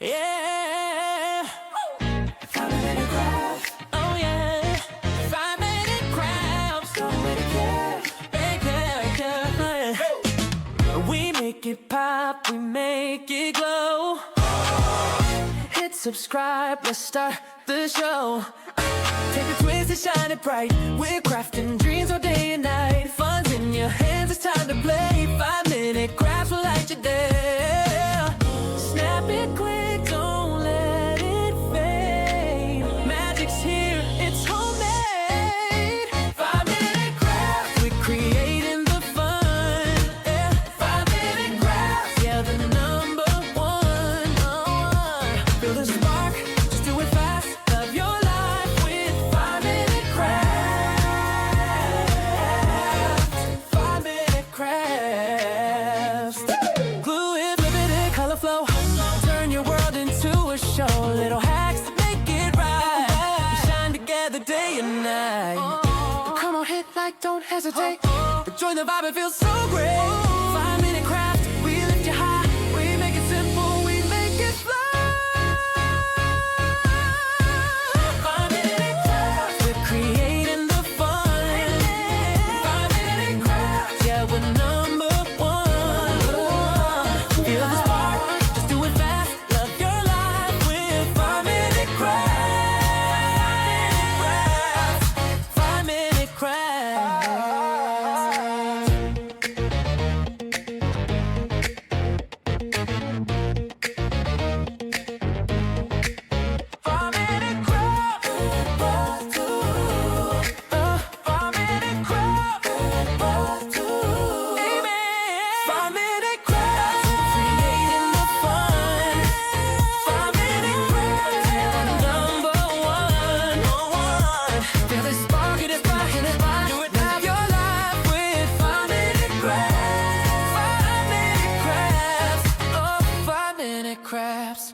Yeah. 5-minute craft. Oh yeah. 5-minute crafts. So many care. We make it pop, we make it glow. Hit subscribe, let's start the show. Take a twist and shine it bright. We're crafting dreams all day and night. Fun's in your hands, it's time to play. 5-minute crafts will light your day. Snap it quick, don't let it fade. Magic's here, it's homemade. 5-minute crafts, we're creating the fun. Yeah. 5-minute crafts, yeah, the number one. Feel the spark, just do it fast. Love your life with 5-minute crafts. 5-minute crafts. Glue it, flip it, color flow. Turn your world into a show. Little hacks to make it right. We shine together day and night. Come on, hit like, don't hesitate. Join the vibe, it feels so great. 5-minute craft, we lift you high. We make it simple, we make it fly. 5-minute craft, we're creating the fun. 5-minute craft, yeah, we're number one. Feel the spark, just do it fast. Love your life with 5-minute crafts. 5-minute crafts. 5-minute crafts. 5-minute crafts. Amen. 5-minute crafts. Creating the fun. 5-minute crafts. Yeah, number one. Feel the spark, it is fire, it is fire. Do it now, your life with 5-minute crafts. 5-minute crafts. Oh, 5-minute crafts.